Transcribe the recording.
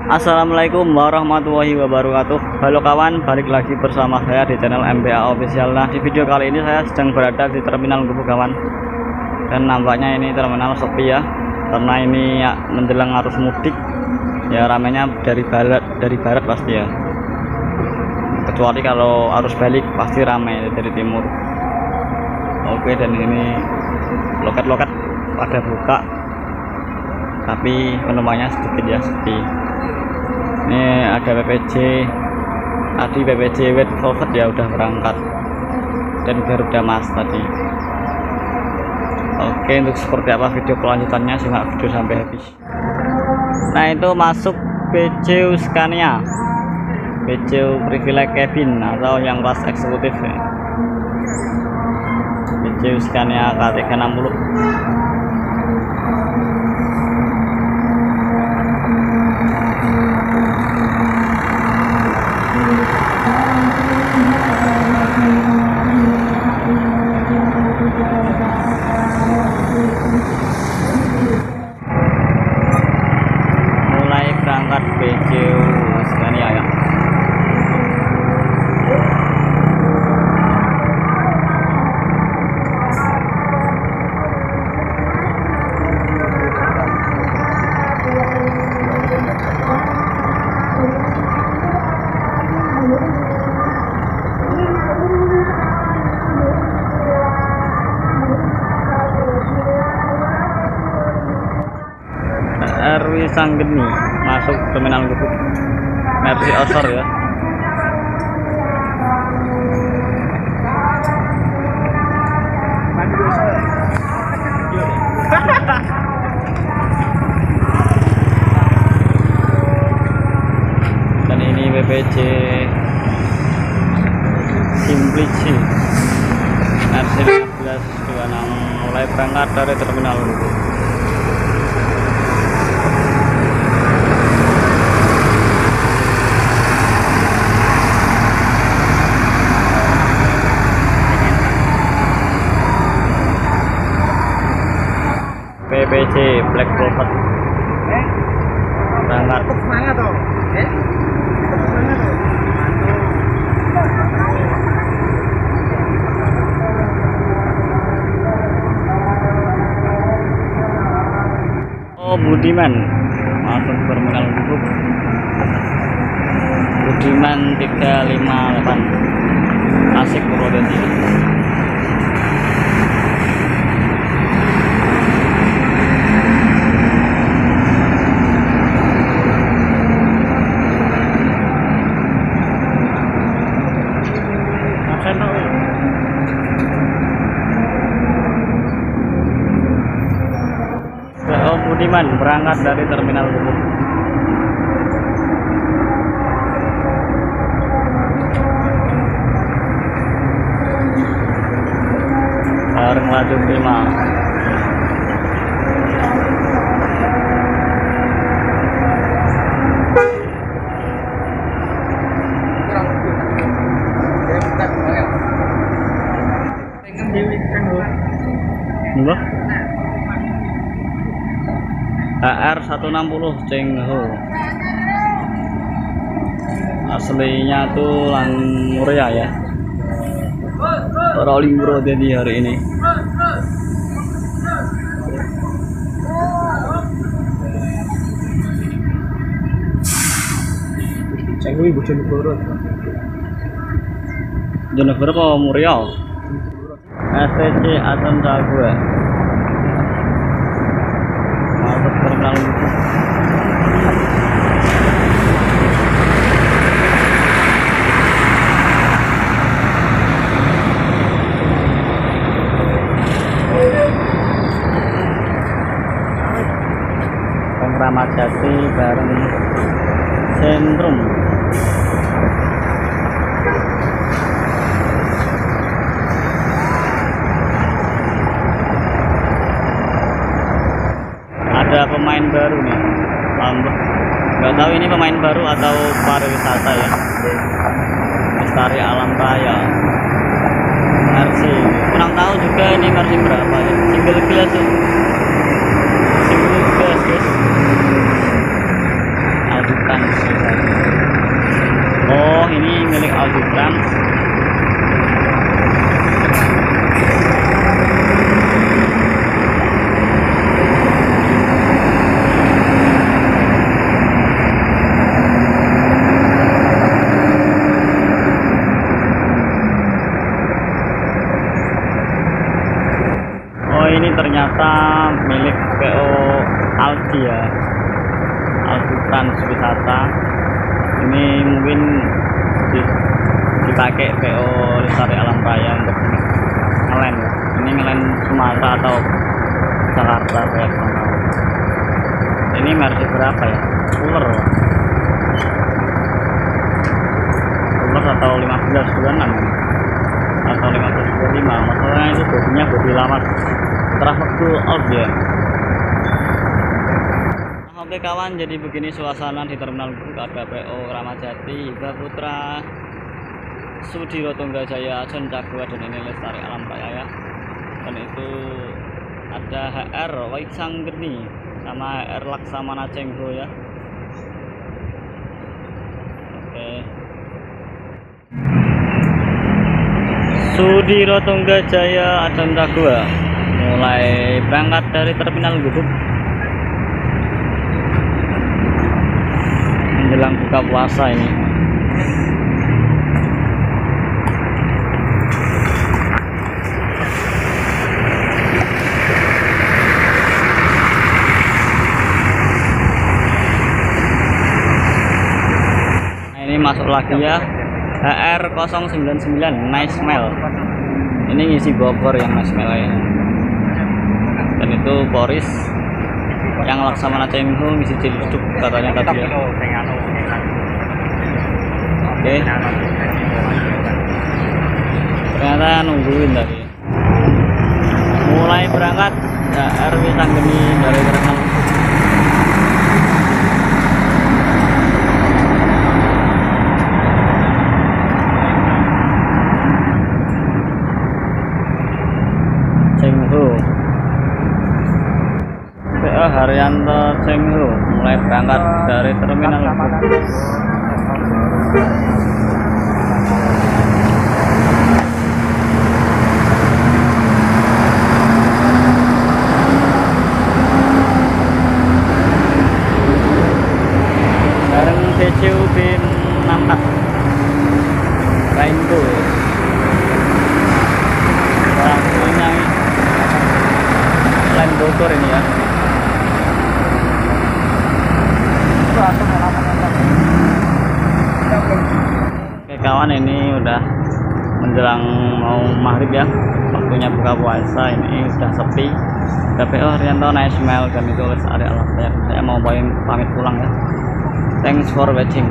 Assalamualaikum warahmatullahi wabarakatuh. Halo kawan, balik lagi bersama saya di channel MBA Official. Nah, di video kali ini saya sedang berada di Terminal Gubuk kawan. Dan nampaknya ini terminal sepi ya, karena ini ya menjelang arus mudik. Ya ramainya dari barat pasti ya. Kecuali kalau arus balik pasti ramai dari timur. Oke, dan ini loket-loket pada buka, tapi penumpangnya sedikit ya, sepi. Ini ada PPJ, tadi PPJ Wet Forward ya udah berangkat, dan Garuda Mas tadi. Oke, untuk seperti apa video kelanjutannya simak video sampai habis. Nah, itu masuk PJ Scania, PJ Privilege Cabin atau yang kelas eksekutif ya. PJ Scania K360. Mulai berangkat PJ Scania ya. RW Sanggeni masuk Terminal Gubuk, Mercy Osor ya. Dan ini BPJ Simplici Mercy 1526 mulai berangkat dari Terminal Gubuk. PPJ Black Velvet berangkat. Semangat toh. Oh, Budiman masuk Terminal Gubuk. Budiman 358 Tasik Purwodadi. Budiman berangkat dari Terminal Gubuk. Bareng laju prima. Enggak. HR 160 Cengho, aslinya tuh Langmuria ya, rolling bro jadi hari ini. Cengho ibu Bojonegoro. Bojonegoro kok Muria. STC Atom Jaguar masuk Terminal Gubuk. Ramat Jati bareng Sentrum. Ada pemain baru nih, nggak tahu ini pemain baru atau pariwisata ya. Lestari Alam Raya Mercy, kurang tahu juga ini Mercy berapa ya. Single glass ya. Single glass guys. Aldukan Transwisata. Ini mungkin dipakai PO Lestari Alam Raya untuk ngelen. Ini ngelen Sumatera atau Jakarta, saya kurang tahu. Ini mercy berapa ya? Cooler atau 1526 atau 1525. Masalahnya itu bodinya bodi lama, waktu off ya. Oke kawan, jadi begini suasana di Terminal Gubuk. Ada PO Ramadjati, Hiba Putra, Sudiro Tunggajaya, John Cagua, dan ini Lestari Alam Raya ya. Dan itu ada HR Waisanggeni sama HR Laksamana Cengho ya. Oke, Sudiro Tunggajaya, John Cagua mulai berangkat dari Terminal Gubuk menjelang buka puasa ini. Nah, ini masuk lagi ya, HR 099 Nice Mail. Ini ngisi Bogor yang Nice Mail ya. Dan itu Boris yang Laksamana Cengho ngisi Ciledug katanya tadi ya. Oke, ternyata nungguin tadi. Mulai berangkat ya, RW Sanggeni dari Terminal. Cengho, PO Haryanto Cengho mulai berangkat dari Terminal. Bareng PCUB 64 Rainbow. Punya lain Bogor ini ya. Oke kawan, ini udah menjelang mau maghrib ya, waktunya buka puasa. Ini sudah sepi. PO Haryanto Nice Mail dan itu Lestari Alam Raya. Saya mau pamit pulang ya. Thanks for watching.